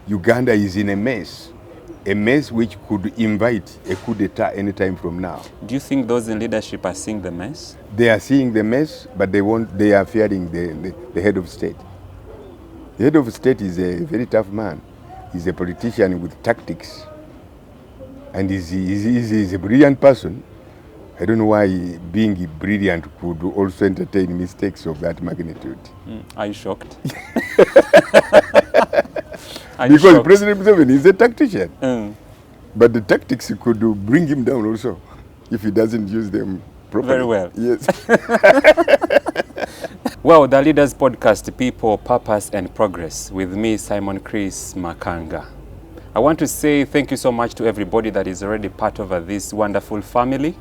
Uganda is in a mess which could invite a coup d'etat anytime from now. Do you think those in leadership are seeing the mess? They are seeing the mess, but they are fearing the head of state. The head of state is a very tough man. He's a politician with tactics, and he's a brilliant person. I don't know why being brilliant could also entertain mistakes of that magnitude. Are you shocked? Because President Museveni is a tactician. But the tactics could bring him down also if he doesn't use them properly. Very well. Yes. Well, the Leaders Podcast, People, Purpose and Progress, with me, Simon Chris Makanga. I want to say thank you so much to everybody that is already part of this wonderful family.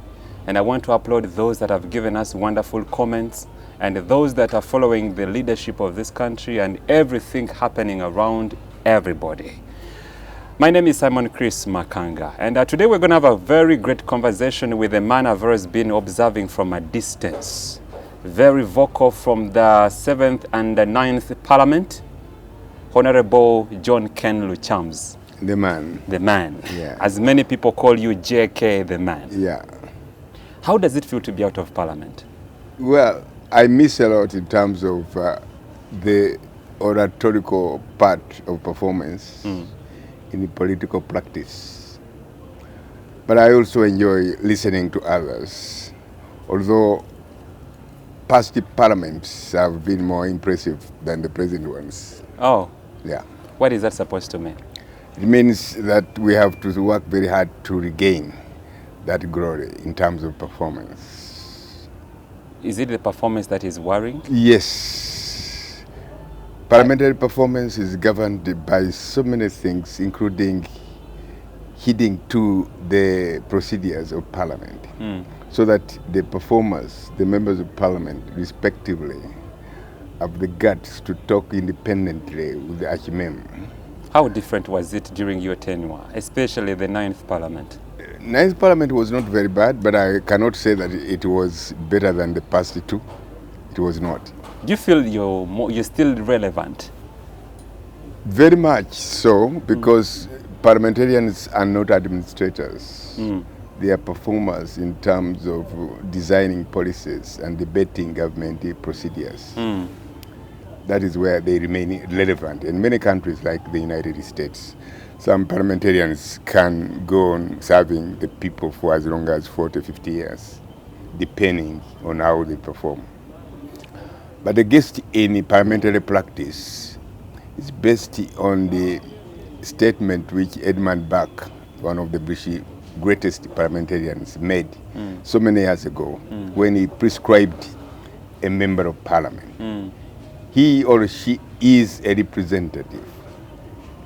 And I want to applaud those that have given us wonderful comments and those that are following the leadership of this country and everything happening around everybody. My name is Simon Chris Makanga, and today we're going to have a very great conversation with a man I've always been observing from a distance. Very vocal from the 7th and the 9th Parliament, Hon.John Ken Lukyamuzi. The man. The man. Yeah. As many people call you, JK the man. Yeah. How does it feel to be out of Parliament? Well, I miss a lot in terms of the oratorical part of performance in the political practice. But I also enjoy listening to others, although past parliaments have been more impressive than the present ones. Oh. Yeah. What is that supposed to mean? It means that we have to work very hard to regain that glory in terms of performance. Is it the performance that is worrying? Yes. Parliamentary performance is governed by so many things, including heeding to the procedures of Parliament, so that the performers, the members of Parliament, respectively, have the guts to talk independently with the Achimem. How different was it during your tenure, especially the 9th Parliament? 9th Parliament was not very bad, but I cannot say that it was better than the past two. It was not. Do you feel you're still relevant? Very much so, because parliamentarians are not administrators. They are performers in terms of designing policies and debating government procedures. That is where they remain relevant. In many countries like the United States, some parliamentarians can go on serving the people for as long as 40, 50 years, depending on how they perform. But the guest in parliamentary practice is based on the statement which Edmund Burke, one of the British greatest parliamentarians, made so many years ago when he prescribed a member of parliament. He or she is a representative.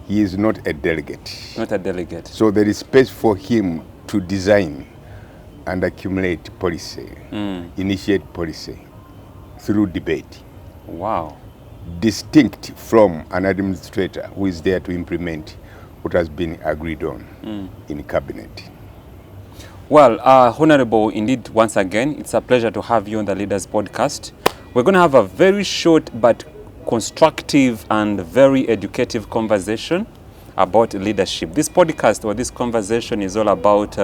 He is not a delegate. Not a delegate. So there is space for him to design and accumulate policy, initiate policy through debate. Wow. Distinct from an administrator who is there to implement what has been agreed on in cabinet. Well, Honorable, indeed, once again, it's a pleasure to have you on the Leaders Podcast. We're going to have a very short but constructive and very educative conversation about leadership. This podcast or this conversation is all about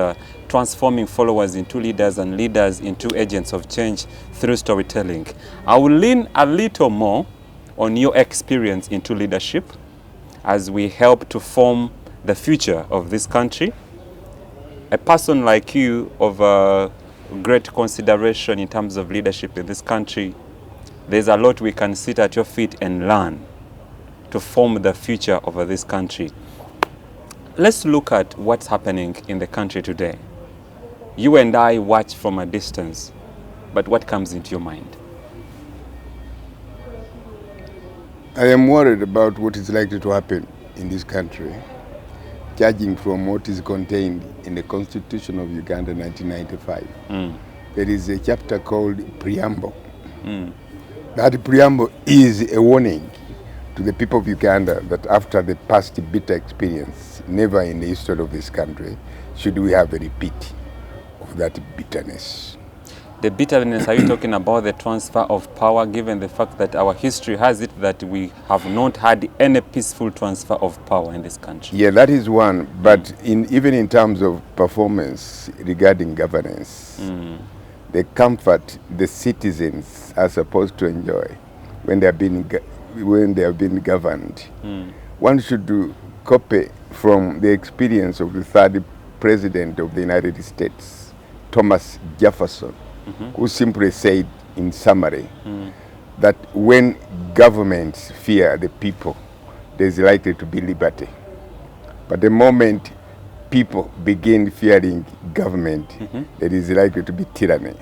transforming followers into leaders and leaders into agents of change through storytelling. I will lean a little more on your experience into leadership as we help to form the future of this country. A person like you of great consideration in terms of leadership in this country, there's a lot we can sit at your feet and learn to form the future of this country. Let's look at what's happening in the country today. You and I watch from a distance, but what comes into your mind? I am worried about what is likely to happen in this country, judging from what is contained in the Constitution of Uganda 1995. There is a chapter called Preamble. That preamble is a warning to the people of Uganda that after the past bitter experience, never in the history of this country should we have a repeat of that bitterness. The bitterness, are you talking about the transfer of power, given the fact that our history has it that we have not had any peaceful transfer of power in this country? Yeah, that is one. But even in terms of performance regarding governance, the comfort the citizens are supposed to enjoy when they have been governed, one should copy from the experience of the third president of the United States, Thomas Jefferson, who simply said in summary that when governments fear the people, there is likely to be liberty. But the moment people begin fearing government, there is likely to be tyranny.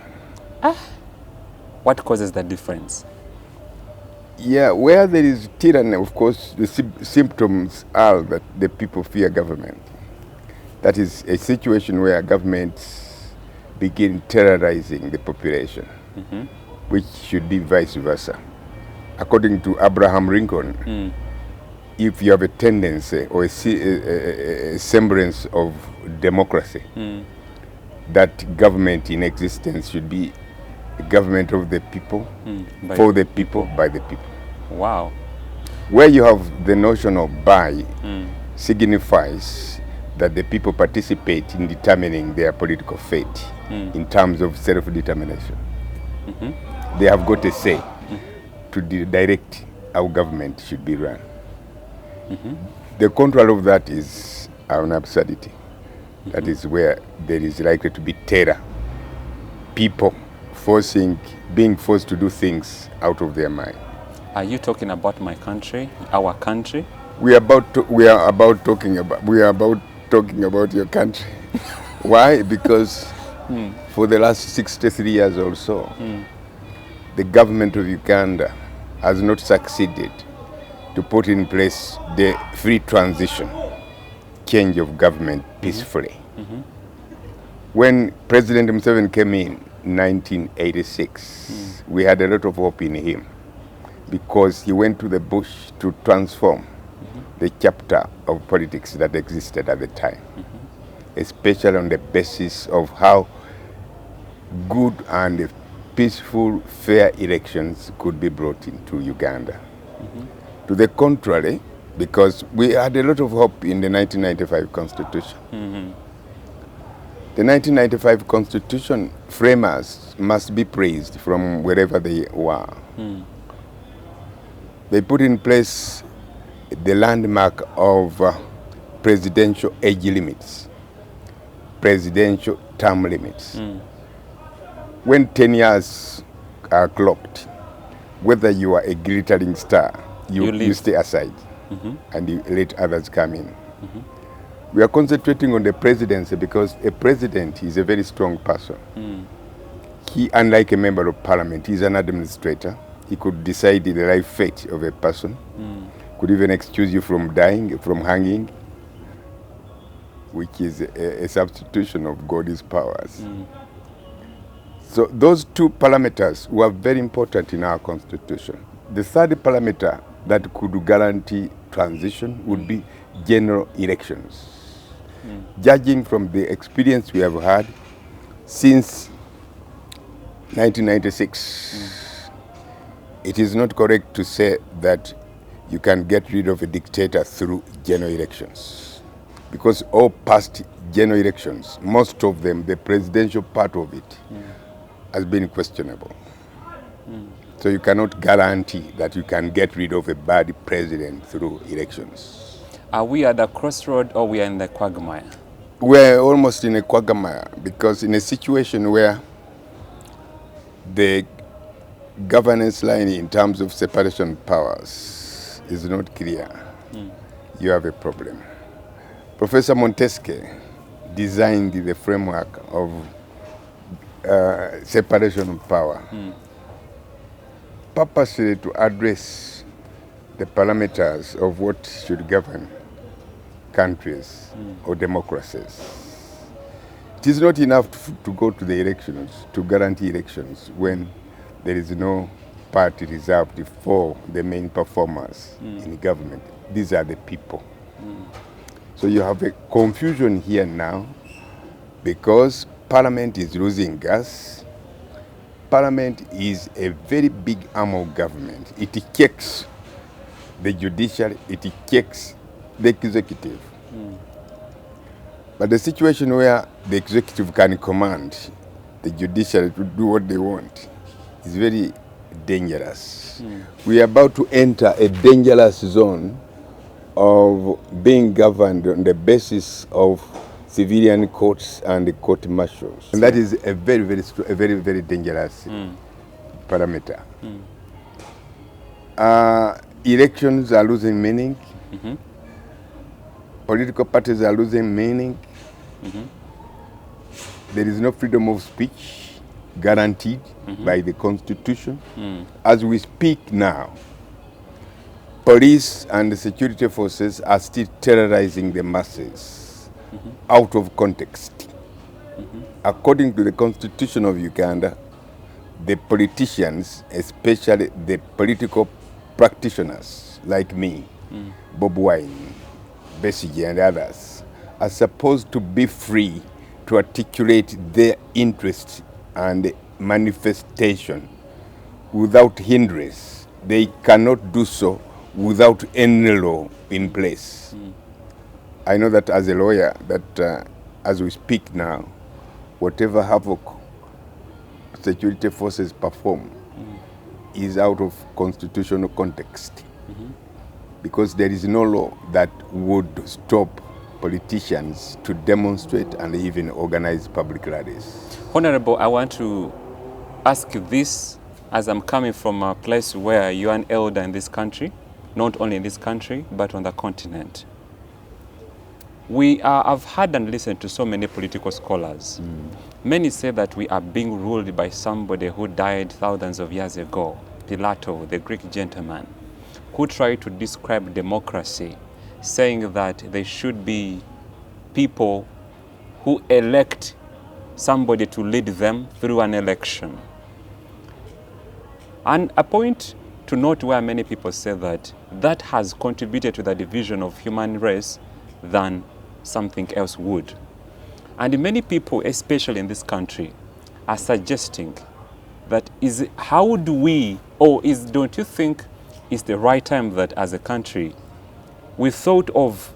What causes the difference? Yeah, where there is tyranny, of course, the symptoms are that the people fear government. That is a situation where governments begin terrorizing the population, which should be vice versa. According to Abraham Lincoln, if you have a tendency or a semblance of democracy, that government in existence should be a government of the people, for the people, by the people. Wow. Where you have the notion of by signifies that the people participate in determining their political fate in terms of self-determination. They have got a say to direct how government should be run. The control of that is an absurdity. That is where there is likely to be terror. People being forced to do things out of their mind. Are you talking about my country, our country? We are about talking about your country. Why? Because for the last 63 years or so, the government of Uganda has not succeeded to put in place the free transition, change of government peacefully. When President Museveni came in 1986, we had a lot of hope in him because he went to the bush to transform the chapter of politics that existed at the time, especially on the basis of how good and peaceful, fair elections could be brought into Uganda. To the contrary, because we had a lot of hope in the 1995 Constitution. The 1995 Constitution framers must be praised from wherever they were. They put in place the landmark of presidential age limits, presidential term limits. When 10 years are clocked, whether you are a glittering star, you stay aside and you let others come in. We are concentrating on the presidency because a president is a very strong person. He, unlike a member of parliament, is an administrator. He could decide the life fate of a person, could even excuse you from dying, from hanging, which is a substitution of God's powers. So those two parameters were very important in our constitution. The third parameter that could guarantee transition would be general elections. Judging from the experience we have had since 1996, it is not correct to say that you can get rid of a dictator through general elections. Because all past general elections, most of them, the presidential part of it, has been questionable. So you cannot guarantee that you can get rid of a bad president through elections. Are we at the crossroad or we are in the quagmire? We're almost in a quagmire because in a situation where the governance line in terms of separation of powers is not clear, you have a problem. Professor Montesquieu designed the framework of separation of power purposely to address the parameters of what should govern countries or democracies. It is not enough to go to the elections, to guarantee elections when there is no party reserved for the main performers in government. These are the people. So you have a confusion here now because Parliament is losing gas, parliament is a very big arm of government. It checks the judiciary, it checks the executive. But the situation where the executive can command the judiciary to do what they want is very dangerous. We are about to enter a dangerous zone of being governed on the basis of civilian courts and court martials. And that is a very dangerous parameter. Elections are losing meaning. Political parties are losing meaning. There is no freedom of speech guaranteed by the Constitution. As we speak now, police and the security forces are still terrorizing the masses out of context. According to the Constitution of Uganda, the politicians, especially the political practitioners like me, Bob Wine, Besigye and others, are supposed to be free to articulate their interests and manifestation without hindrance. They cannot do so without any law in place. I know that as a lawyer, that as we speak now, whatever havoc security forces perform is out of constitutional context, because there is no law that would stop politicians to demonstrate and even organize public rallies. Honorable, I want to ask this as I'm coming from a place where you are an elder in this country, not only in this country, but on the continent. I've heard and listened to so many political scholars. Many say that we are being ruled by somebody who died thousands of years ago, Pilato, the Greek gentleman, who tried to describe democracy, saying that there should be people who elect somebody to lead them through an election. And a point to note where many people say that that has contributed to the division of human race than something else would. And many people, especially in this country, are suggesting that don't you think it's the right time that as a country we thought of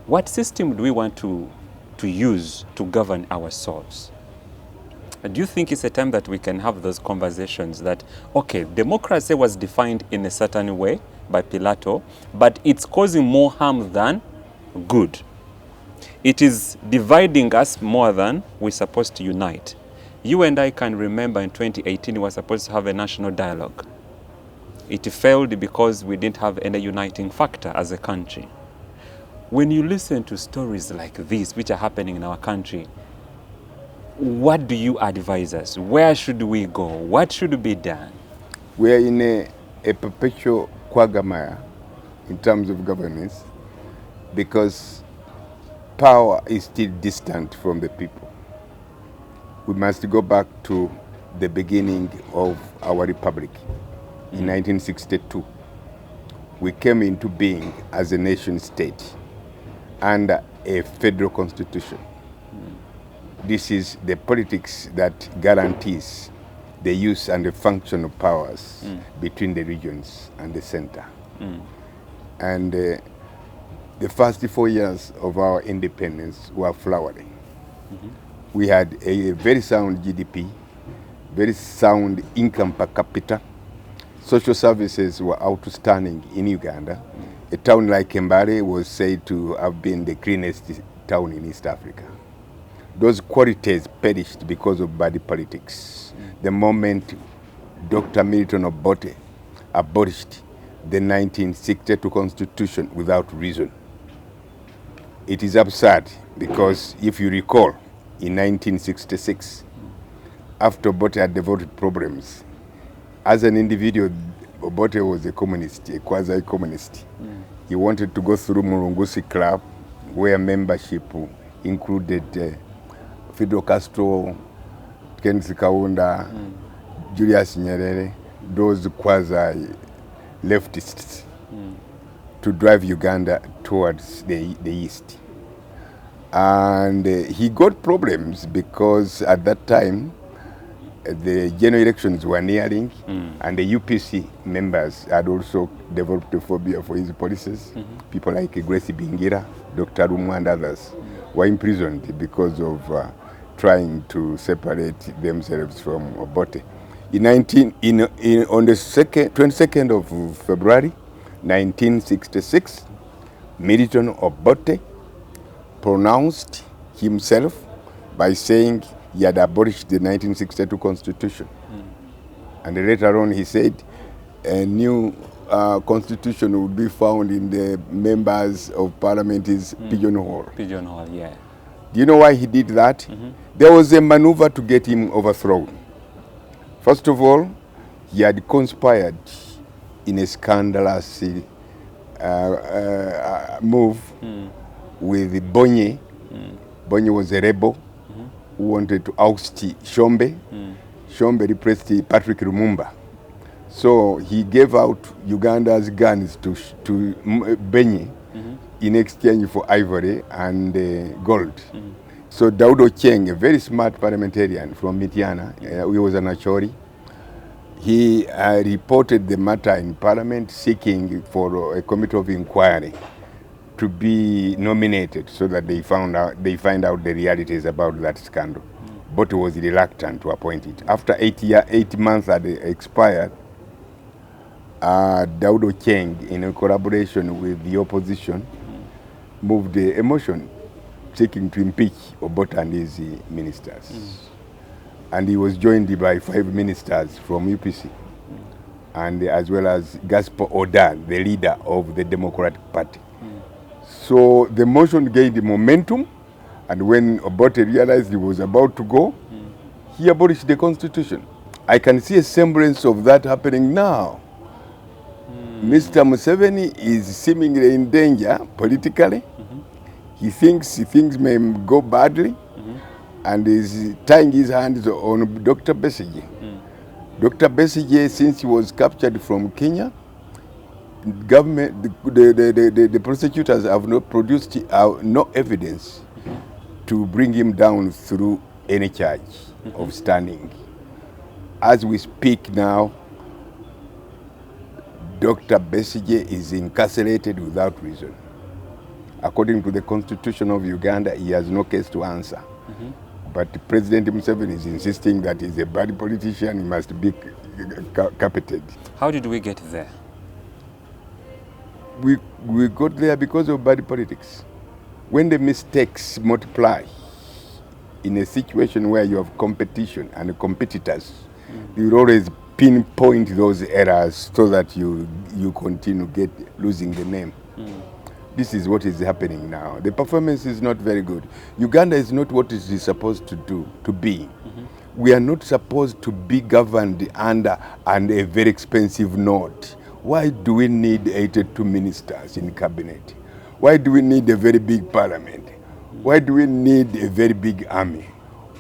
what system do we want to use to govern ourselves? Do you think it's a time that we can have those conversations that, okay, democracy was defined in a certain way by Pilato, but it's causing more harm than good. It is dividing us more than we're supposed to unite. You and I can remember in 2018 we were supposed to have a national dialogue. It failed because we didn't have any uniting factor as a country. When you listen to stories like this, which are happening in our country, what do you advise us? Where should we go? What should be done? We are in a perpetual quagmire in terms of governance, because power is still distant from the people. We must go back to the beginning of our republic. In 1962, we came into being as a nation state under a federal constitution. This is the politics that guarantees the use and the function of powers between the regions and the center. And the first 4 years of our independence were flowering. We had a very sound GDP, very sound income per capita. Social services were outstanding in Uganda. A town like Kembale was said to have been the cleanest town in East Africa. Those qualities perished because of bad politics. The moment Dr. Milton Obote abolished the 1962 Constitution without reason. It is absurd, because if you recall, in 1966, after Obote had developed problems, as an individual, Obote was a communist, a quasi-communist. He wanted to go through Mulungusi Club, where membership included Fidel Castro, Ken Kaunda, Julius Nyerere, those quasi-leftists, to drive Uganda towards the east. And he got problems because at that time, the general elections were nearing, and the UPC members had also developed a phobia for his policies. People like Gracie Bingira, Dr. Rumu, and others were imprisoned because of trying to separate themselves from Obote. On the 22nd of February 1966, Milton Obote pronounced himself by saying he had abolished the 1962 Constitution. And later on he said a new constitution would be found in the members of parliament's pigeonhole. Pigeonhole, yeah. Do you know why he did that? There was a maneuver to get him overthrown. First of all, he had conspired in a scandalous move with Bonye. Bonye was a rebel who wanted to oust Shombe. Shombe replaced Patrick Lumumba. So he gave out Uganda's guns to Benye in exchange for ivory and gold. So Daud Ocheng, a very smart parliamentarian from Mityana, he was an Achori, he reported the matter in parliament seeking for a committee of inquiry to be nominated so that they find out the realities about that scandal. But he was reluctant to appoint it. After 8 months had expired, Daud Ocheng, in a collaboration with the opposition, moved a motion seeking to impeach Obote and his ministers. And he was joined by 5 ministers from UPC, and as well as Gaspar Oda, the leader of the Democratic Party. So the motion gained momentum, and when Obote realized he was about to go, he abolished the constitution. I can see a semblance of that happening now. Mr. Museveni is seemingly in danger politically. He thinks things may go badly, and is tying his hands on Dr. Besigye. Dr. Besigye, since he was captured from Kenya, the prosecutors have not produced no evidence to bring him down through any charge of stunning. As we speak now, Dr. Besigye is incarcerated without reason. According to the Constitution of Uganda, he has no case to answer. But President Museveni is insisting that he's a bad politician, he must be capited. How did we get there? We got there because of bad politics. When the mistakes multiply in a situation where you have competition and competitors, you always pinpoint those errors so that you continue losing the name. This is what is happening now. The performance is not very good. Uganda is not what it is supposed to be. We are not supposed to be governed under a very expensive note. Why do we need 82 ministers in cabinet? Why do we need a very big parliament? Why do we need a very big army?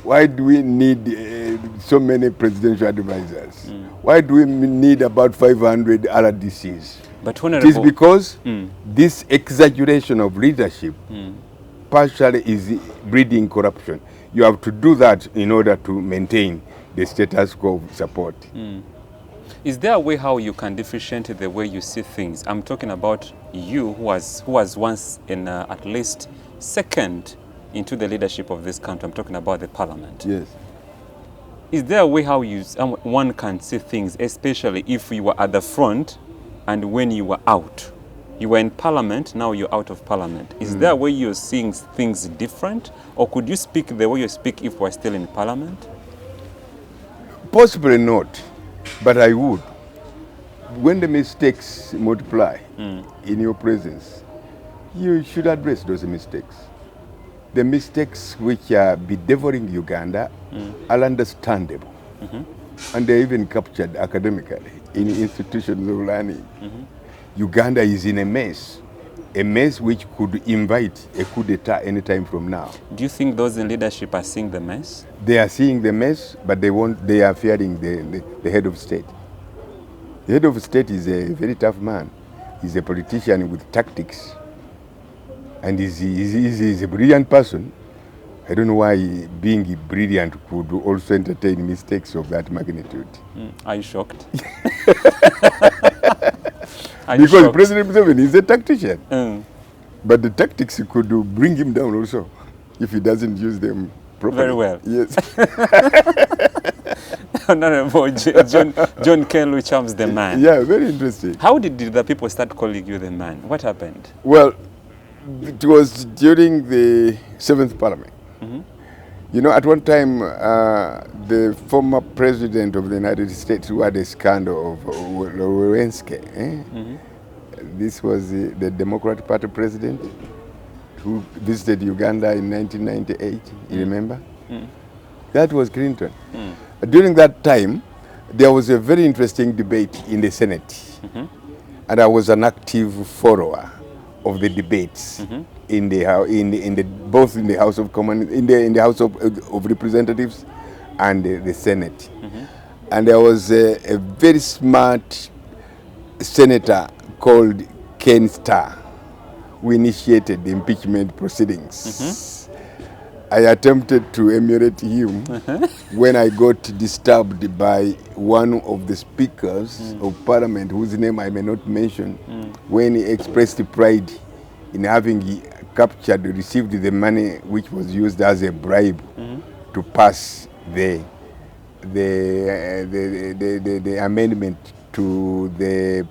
Why do we need so many presidential advisors? Why do we need about 500 RDCs? But it is because this exaggeration of leadership partially is breeding corruption. You have to do that in order to maintain the status quo of support. Is there a way how you can differentiate the way you see things? I'm talking about you, who was once in at least second into the leadership of this country. I'm talking about the parliament. Yes. Is there a way how one can see things, especially if you were at the front and when you were out? You were in parliament, now you're out of parliament. Is there a way you're seeing things different? Or could you speak the way you speak if we're still in parliament? Possibly not, but I would. When the mistakes multiply in your presence, you should address those mistakes. The mistakes which are bedeviling Uganda are understandable. And they're even captured academically in institutions of learning. Uganda is in a mess which could invite a coup d'etat anytime from now. Do you think those in leadership are seeing the mess? They are seeing the mess, but they are fearing the head of state. The head of state is a very tough man. He's a politician with tactics. And he's a brilliant person. I don't know why being brilliant could also entertain mistakes of that magnitude. Are you shocked? Are you Because shocked? President Museveni is a tactician. Mm. But the tactics could bring him down also if he doesn't use them properly. Very well. Yes. Honorable John Ken Lukyamuzi, the man. Yeah, very interesting. How did the people start calling you the man? What happened? Well, it was during the 7th Parliament. You know, at one time, the former president of the United States, who had a scandal of Lewinsky, this was the Democratic Party president who visited Uganda in 1998, you remember? That was Clinton. During that time, there was a very interesting debate in the Senate, and I was an active follower of the debates in the both in the House of Commons, in the House of Representatives, and the Senate. And there was a very smart senator called Ken Starr, who initiated the impeachment proceedings. I attempted to emulate him when I got disturbed by one of the speakers of parliament, whose name I may not mention, when he expressed pride in having received the money which was used as a bribe to pass the amendment to the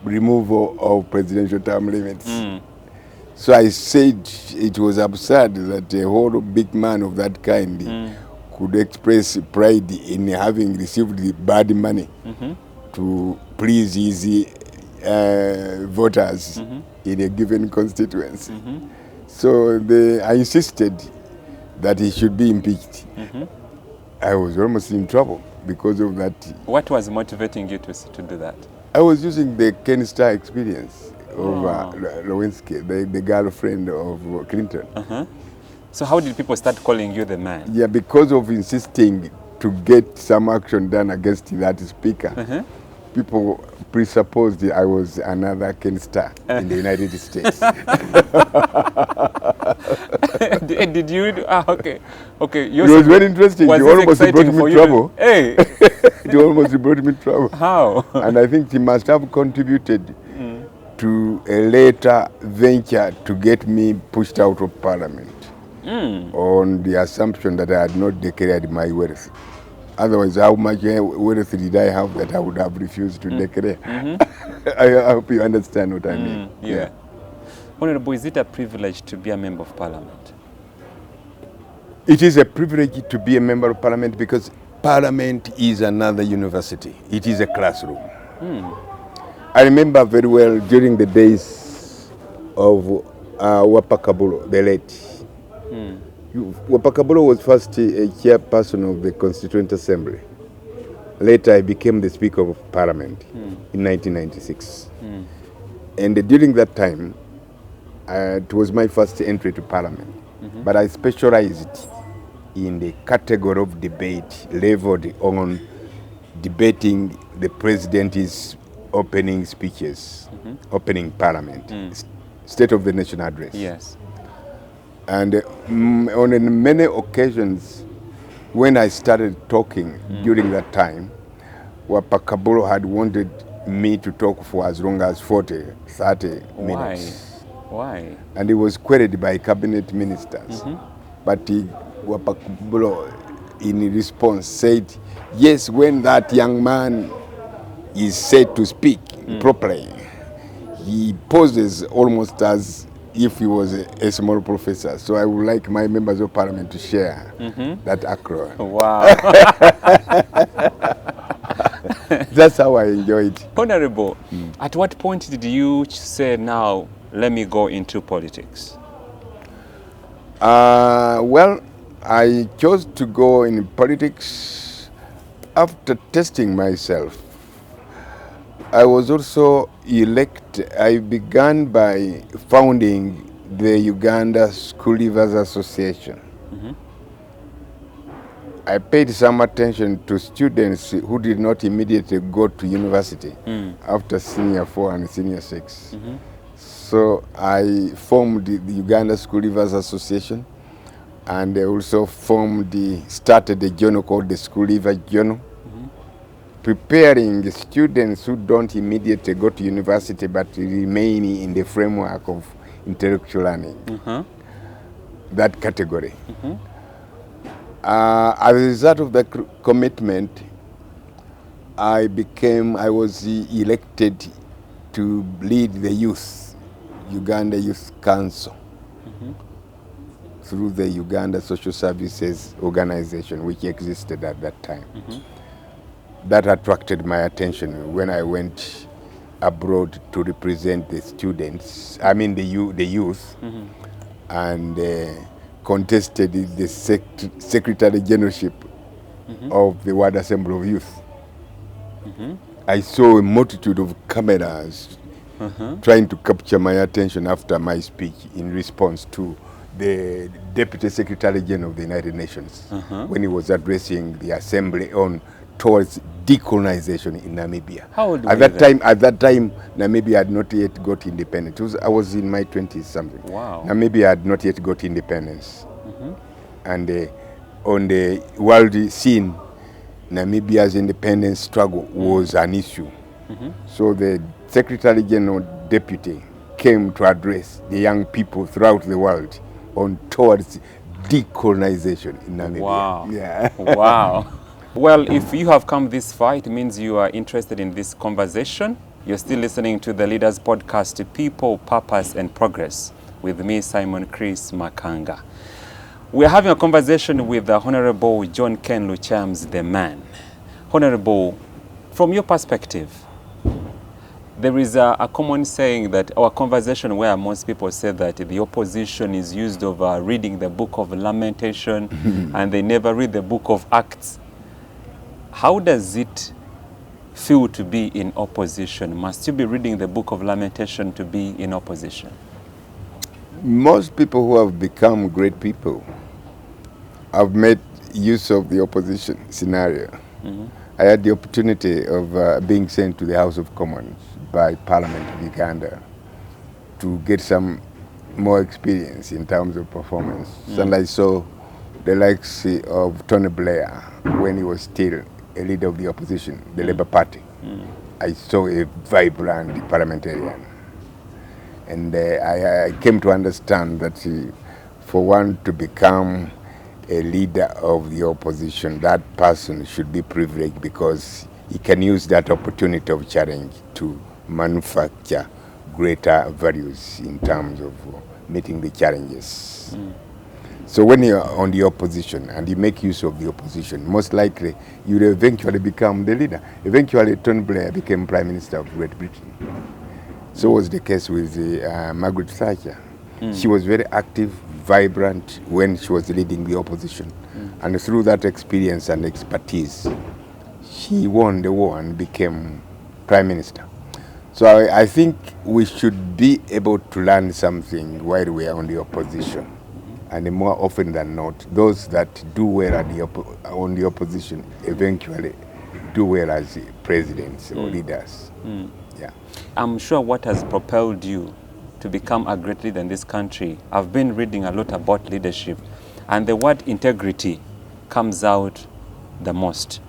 removal of presidential term limits. So I said it was absurd that a whole big man of that kind could express pride in having received the bad money to please his voters in a given constituency. So I insisted that he should be impeached. I was almost in trouble because of that. What was motivating you to do that? I was using the Ken Starr experience of Lewinsky, the girlfriend of Clinton. So how did people start calling you the man? Yeah, because of insisting to get some action done against that speaker. People presupposed I was another Ken Starr in the United States. Did you? Okay. It was very interesting. Was He almost brought exciting for me you trouble. Hey. He almost brought me trouble. How? And I think he must have contributed to a later venture to get me pushed out of parliament on the assumption that I had not declared my wealth. Otherwise, how much wealth did I have that I would have refused to declare? I hope you understand what I mean. Yeah. Honorable, is it a privilege to be a member of parliament? It is a privilege to be a member of parliament because parliament is another university. It is a classroom. I remember very well during the days of Wapakabulo, the late. Wapakabulo was first a chairperson of the Constituent Assembly. Later, I became the Speaker of Parliament in 1996. And during that time, it was my first entry to Parliament. But I specialized in the category of debate leveled on debating the President's opening speeches, opening Parliament, State of the Nation address. Yes. And on many occasions, when I started talking during that time, Wapakabulo had wanted me to talk for as long as 40, 30 minutes. Why? And he was queried by cabinet ministers. But Wapakabulo, in response, said, yes, when that young man is said to speak properly, he poses almost as if he was a small professor. So I would like my members of parliament to share that acronym. Wow. That's how I enjoyed. Honorable, at what point did you say, now, let me go into politics? Well, I chose to go in politics after testing myself. I was also elected. I began by founding the Uganda School Leavers Association. I paid some attention to students who did not immediately go to university after senior 4 and senior 6. So I formed the Uganda School Leavers Association, and they also started a journal called the School Leaver Journal, preparing the students who don't immediately go to university but remain in the framework of intellectual learning, that category. As a result of the commitment, I was elected to lead the Uganda Youth Council, through the Uganda Social Services Organization, which existed at that time. That attracted my attention when I went abroad to represent the students, the youth, and contested the Secretary Generalship of the World Assembly of Youth. I saw a multitude of cameras trying to capture my attention after my speech in response to the Deputy Secretary General of the United Nations when he was addressing the assembly towards decolonization in Namibia. How old were at you that time? At that time, Namibia had not yet got independence. I was in my 20s something. Wow. Namibia had not yet got independence, and on the world scene, Namibia's independence struggle was an issue. So the Secretary General Deputy came to address the young people throughout the world towards decolonization in Namibia. Wow. Yeah. Wow. Well, if you have come this far, it means you are interested in this conversation. You're still listening to the Leaders Podcast, People, Purpose and Progress, with me, Simon Chris Makanga. We're having a conversation with the Honorable John Ken Lukyamuzi, the man. Honorable, from your perspective, there is a common saying that our conversation where most people say that the opposition is used of reading the book of Lamentation and they never read the book of Acts. How does it feel to be in opposition? Must you be reading the book of Lamentation to be in opposition? Most people who have become great people have made use of the opposition scenario. I had the opportunity of being sent to the House of Commons by Parliament of Uganda to get some more experience in terms of performance. And I saw the likes of Tony Blair when he was still a leader of the opposition, the Labour Party. I saw a vibrant parliamentarian. And I came to understand that for one to become a leader of the opposition, that person should be privileged because he can use that opportunity of challenge to manufacture greater values in terms of meeting the challenges. So when you're on the opposition and you make use of the opposition, most likely you'll eventually become the leader. Eventually, Tony Blair became Prime Minister of Great Britain. So was the case with Margaret Thatcher. She was very active, vibrant when she was leading the opposition. And through that experience and expertise, she won the war and became Prime Minister. So I think we should be able to learn something while we are on the opposition. And more often than not, those that do well on the opposition eventually do well as presidents or leaders. Yeah. I'm sure what has propelled you to become a great leader in this country, I've been reading a lot about leadership, and the word integrity comes out the most.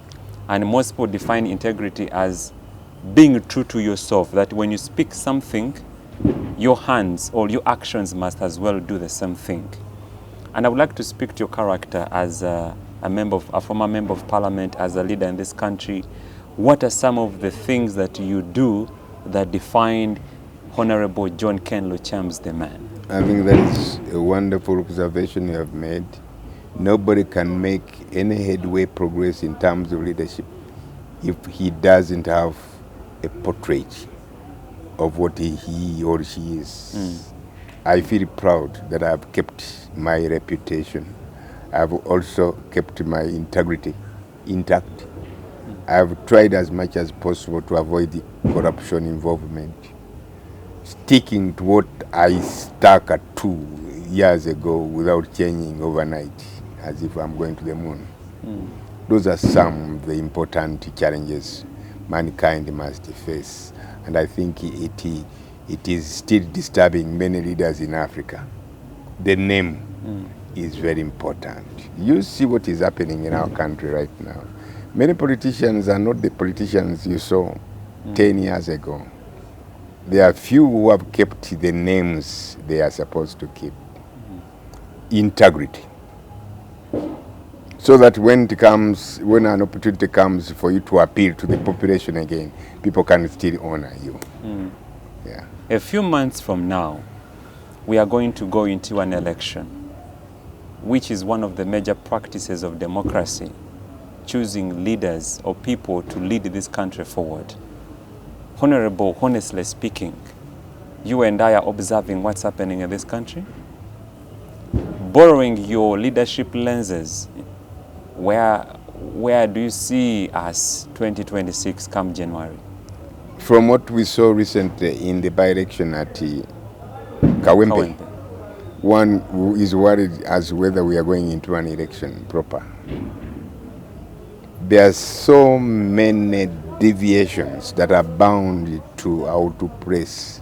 And most people define integrity as being true to yourself, that when you speak something, your hands or your actions must as well do the same thing. And I would like to speak to your character as a former member of parliament, as a leader in this country. What are some of the things that you do that defined Honorable John Ken Lukyamuzi, the man? I think that is a wonderful observation you have made. Nobody can make any headway progress in terms of leadership if he doesn't have a portrait of what he or she is. I feel proud that I have kept my reputation. I have also kept my integrity intact. I have tried as much as possible to avoid the corruption involvement, sticking to what I stuck at 2 years ago without changing overnight, as if I'm going to the moon. Those are some of the important challenges mankind must face. And I think it is still disturbing many leaders in Africa. The name is very important. You see what is happening in our country right now. Many politicians are not the politicians you saw 10 years ago. There are few who have kept the names they are supposed to keep. Integrity. So that when an opportunity comes for you to appeal to the population again, people can still honor you. Yeah. A few months from now, we are going to go into an election, which is one of the major practices of democracy, choosing leaders or people to lead this country forward. Honorable, honestly speaking, you and I are observing what's happening in this country. Borrowing your leadership lenses, where do you see us 2026 come January? From what we saw recently in the by-election at Kawempe, one who is worried as whether we are going into an election proper. There are so many deviations that are bound to how to press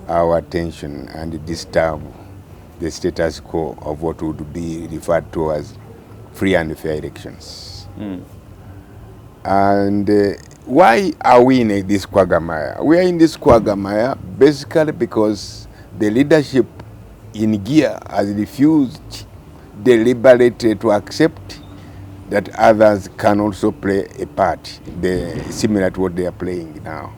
our attention and disturb the status quo of what would be referred to as free and fair elections. And why are we in this quagmire? We are in this quagmire basically because the leadership in gear has refused deliberately to accept that others can also play a part, similar to what they are playing now.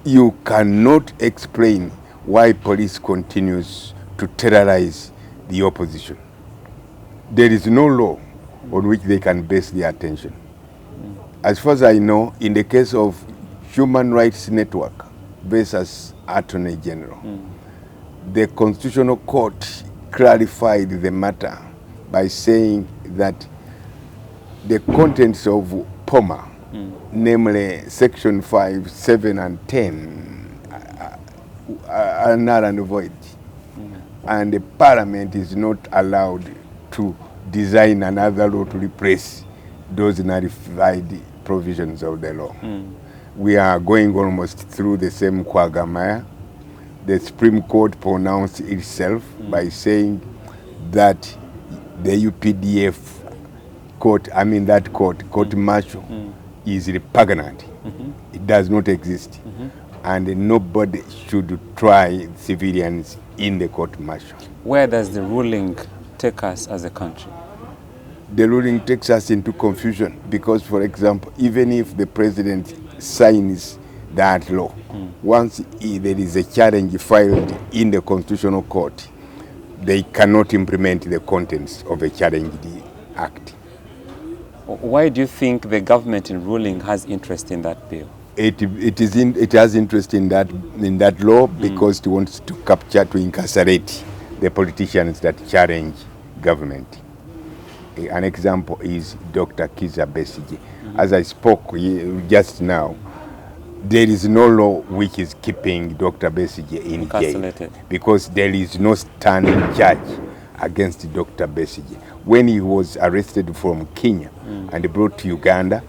You cannot explain why police continues to terrorize the opposition. There is no law on which they can base their attention. As far as I know, in the case of Human Rights Network versus Attorney General, the Constitutional Court clarified the matter by saying that the contents of POMA, namely Section 5, 7, and 10, are null and void. And the Parliament is not allowed to design another law to replace those nullified provisions of the law. We are going almost through the same quagmire. The Supreme Court pronounced itself by saying that the UPDF court martial is repugnant. It does not exist. And nobody should try civilians in the court martial. Where does the ruling take us as a country? The ruling takes us into confusion because, for example, even if the president signs that law, once there is a challenge filed in the Constitutional Court, they cannot implement the contents of a challenged act. Why do you think the government in ruling has interest in that bill? It has interest in that law because it wants to capture, to incarcerate the politicians that challenge government. An example is Dr. Kizza Besigye. As I spoke just now, there is no law which is keeping Dr. Besigye in jail because there is no standing charge against Dr. Besigye. When he was arrested from Kenya and brought to Uganda,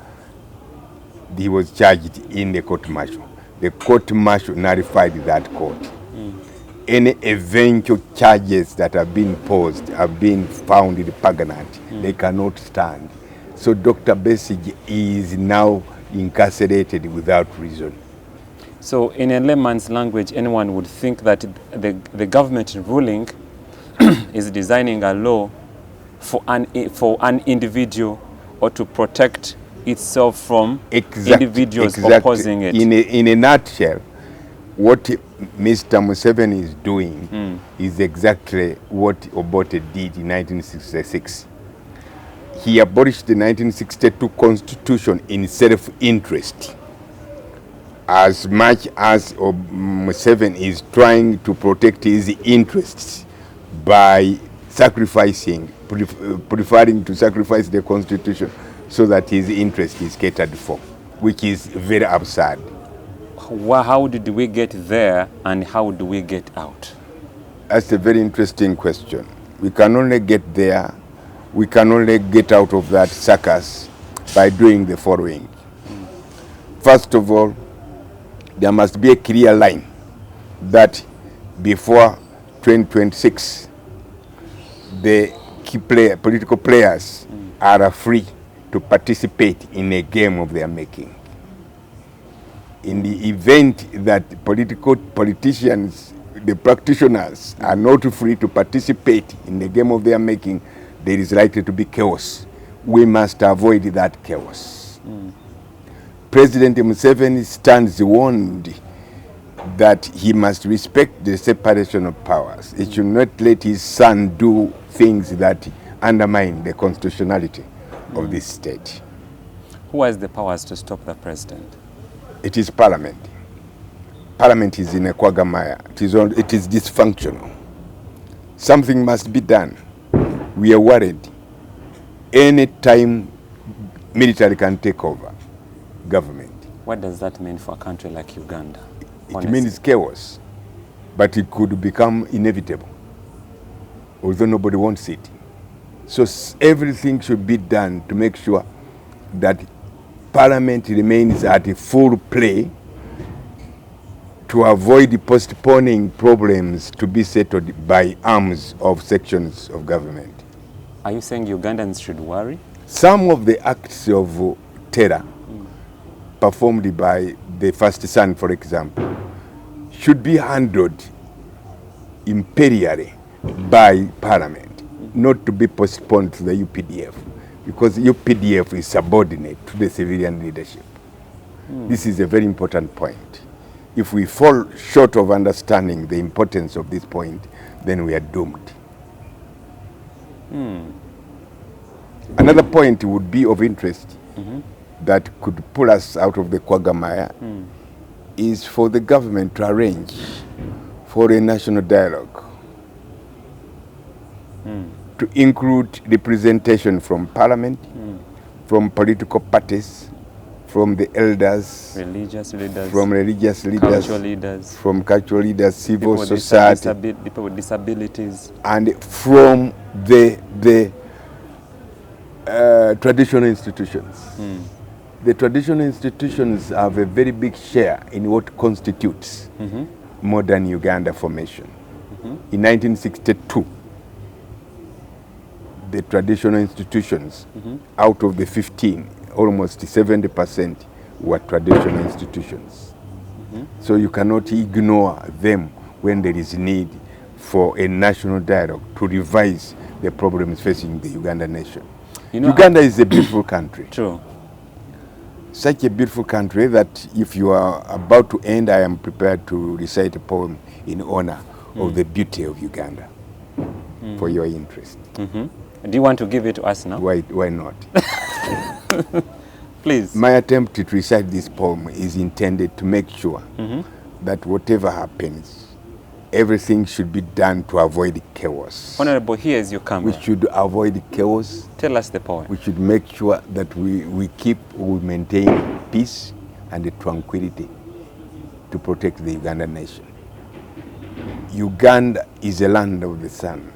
he was charged in the court martial. The court martial nullified that court. Any eventual charges that have been posed have been found repugnant. They cannot stand. So Dr. Besigye is now incarcerated without reason. So in a layman's language, anyone would think that the government ruling is designing a law for an individual or to protect itself from individuals opposing it. In a nutshell, what Mr. Museveni is doing is exactly what Obote did in 1966. He abolished the 1962 Constitution in self-interest, as much as Museveni is trying to protect his interests by preferring to sacrifice the Constitution so that his interest is catered for, which is very absurd. How did we get there and how do we get out? That's a very interesting question. We can only get there, we can only get out of that circus by doing the following. First of all, there must be a clear line that before 2026, the political players are free to participate in a game of their making. In the event that politicians, the practitioners, are not free to participate in the game of their making, there is likely to be chaos. We must avoid that chaos. President Museveni stands warned that he must respect the separation of powers. He should not let his son do things that undermine the constitutionality of this state. Who has the powers to stop the president? It is Parliament. Parliament is in a quagmire. It is dysfunctional. Something must be done. We are worried. Any time military can take over government. What does that mean for a country like Uganda? It means chaos, but it could become inevitable, although nobody wants it. So everything should be done to make sure that Parliament remains at full play to avoid postponing problems to be settled by arms of sections of government. Are you saying Ugandans should worry? Some of the acts of terror performed by the first son, for example, should be handled imperially by Parliament, not to be postponed to the UPDF, because UPDF is subordinate to the civilian leadership. This is a very important point. If we fall short of understanding the importance of this point, then we are doomed. Another point would be of interest that could pull us out of the quagmire is for the government to arrange for a national dialogue to include representation from Parliament, from political parties, from the elders, religious leaders, from religious leaders, cultural leaders, from cultural leaders, civil people society, people with disabilities, and from the traditional institutions. The traditional institutions have a very big share in what constitutes modern Uganda formation. In 1962, the traditional institutions, out of the 15, almost 70% were traditional institutions. So you cannot ignore them when there is need for a national dialogue to revise the problems facing the Uganda nation. You know, Uganda is a beautiful country. True. Such a beautiful country that if you are about to end, I am prepared to recite a poem in honor of the beauty of Uganda for your interest. Do you want to give it to us now? Why not? Please. My attempt to recite this poem is intended to make sure that whatever happens, everything should be done to avoid chaos. Honorable, here is your camera. We should avoid chaos. Tell us the poem. We should make sure that we maintain peace and tranquility to protect the Uganda nation. Uganda is a land of the sun.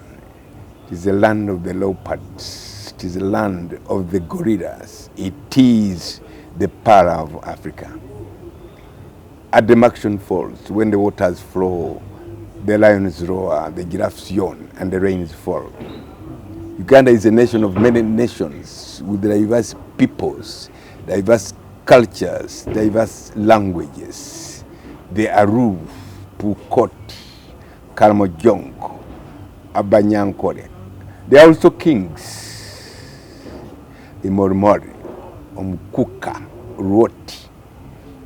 It is a land of the leopards. It is a land of the gorillas. It is the Para of Africa. At the Maction Falls, when the waters flow, the lions roar, the giraffes yawn, and the rains fall. Uganda is a nation of many nations with diverse peoples, diverse cultures, diverse languages. The Aru, Pukot, Karamojong, Abanyankore. They are also kings. The Mormori, Omkuka, Roti,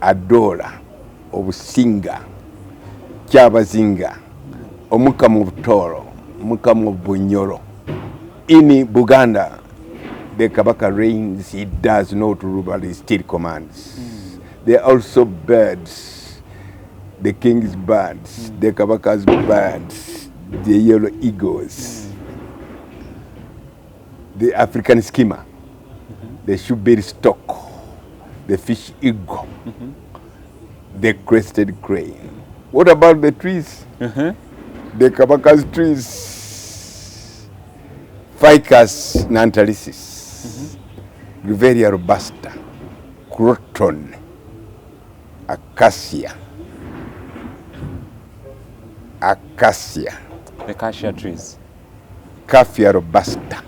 Adora, Obusinga, Kyabazinga, Omukamu Butoro, Omukamu Bunyoro. In Buganda, the Kabaka reigns, he does not rule, but he still commands. There are also birds, the king's birds, the Kabaka's birds, the yellow eagles, the African skimmer, the shoebill stork, the fish eagle, the crested crane. What about the trees? The Kabaka's trees. Ficus nantalisis, Riveria robusta, croton, acacia. The cassia trees. Kafia robusta.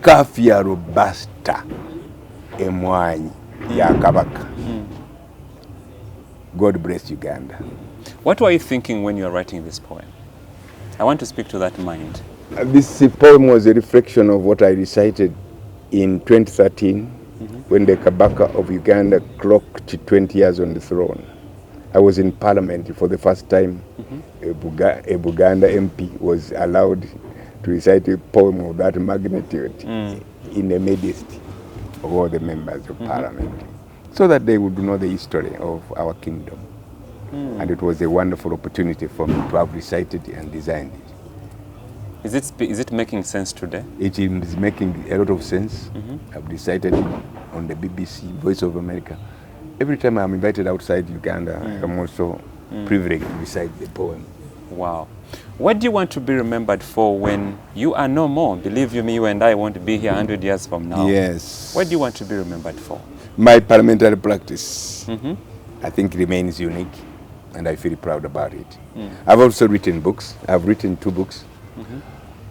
Kafia robusta. Emwanyi ya kabaka. God bless Uganda. What were you thinking when you were writing this poem? I want to speak to that mind. This poem was a reflection of what I recited in 2013 when the Kabaka of Uganda clocked 20 years on the throne. I was in Parliament for the first time. A Buganda MP was allowed to recite a poem of that magnitude in the midst of all the members of Parliament, so that they would know the history of our kingdom. And it was a wonderful opportunity for me to have recited and designed it. Is it making sense today? It is making a lot of sense. I've recited it on the BBC, Voice of America. Every time I'm invited outside Uganda, I'm also privileged to recite the poem. Wow. What do you want to be remembered for when you are no more? Believe you me, you and I won't be here 100 years from now. Yes. What do you want to be remembered for? My parliamentary practice, I think, remains unique, and I feel proud about it. I've also written books. I've written 2 books.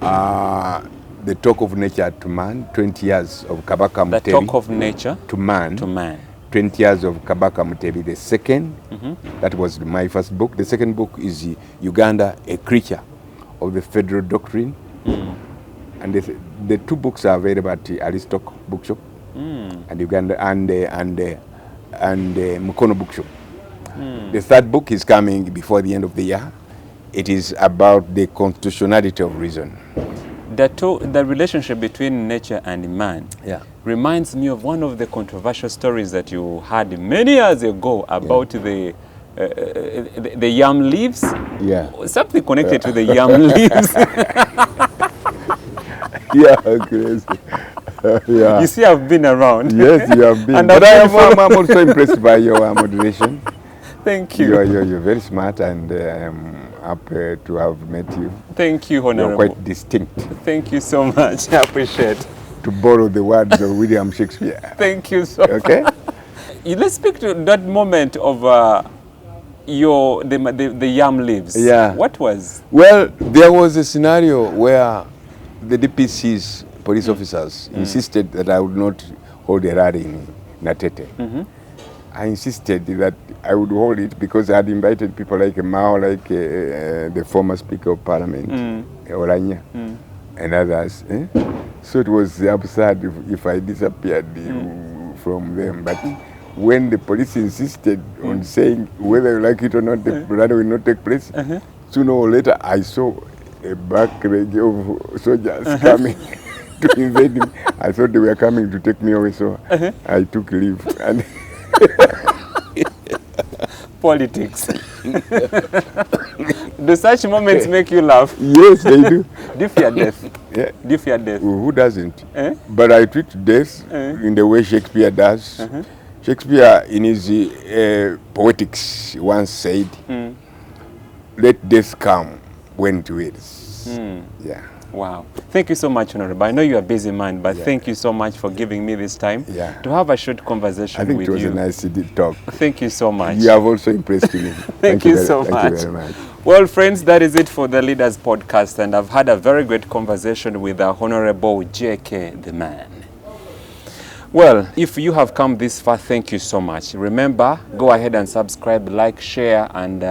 The Talk of Nature to Man, 20 years of Kabaka Mutebi. The Talk of Nature to Man. To Man. 20 years of Kabaka Mutebi. The second, that was my first book. The second book is Uganda, a Creature of the Federal Doctrine. And the 2 books are available at the Aristoc Bookshop and Uganda and Mukono Bookshop. The third book is coming before the end of the year. It is about the constitutionality of reason. The relationship between nature and man reminds me of one of the controversial stories that you had many years ago about the yam leaves. Something connected to the yam leaves. Yeah. You see, I've been around. Yes, you have been. And but I'm also impressed by your moderation. Thank you. You're very smart, and I'm happy to have met you. Thank you, Honorable. You're quite distinct. Thank you so much. I appreciate. To borrow the words of William Shakespeare. Thank you so much. Okay. Let's speak to that moment of the yam leaves. Yeah. What was? Well, there was a scenario where the DPC's police officers insisted that I would not hold a rally in Natete. I insisted that I would hold it because I had invited people like Mao, like the former Speaker of Parliament, Oranya, and others. So it was absurd if I disappeared from them. But when the police insisted on saying whether you like it or not, the rally will not take place, sooner or later I saw a back leg of soldiers coming to invade me. I thought they were coming to take me away, so I took leave. And politics. Do such moments make you laugh? Yes, they do. Do you fear death? Yeah. Do you fear death? Who doesn't? But I treat death in the way Shakespeare does. Shakespeare, in his poetics, once said, let death come when it wills. Yeah. Wow. Thank you so much, Honorable. I know you're a busy man, but thank you so much for giving me this time to have a short conversation with you. I think it was a nice talk. Thank you so much. You have also impressed me. Thank you so much. Thank you very much. Well, friends, that is it for the Leaders Podcast, and I've had a very great conversation with the Honorable JK the Man. Well, if you have come this far, thank you so much. Remember, go ahead and subscribe, like, share, and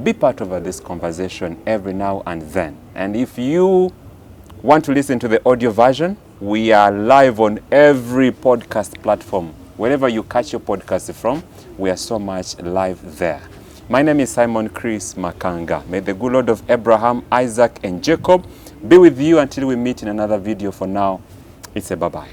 be part of this conversation every now and then. And if you want to listen to the audio version, we are live on every podcast platform. Wherever you catch your podcast from, we are so much live there. My name is Simon Chris Makanga. May the good Lord of Abraham, Isaac, and Jacob be with you until we meet in another video. For now, it's a bye-bye.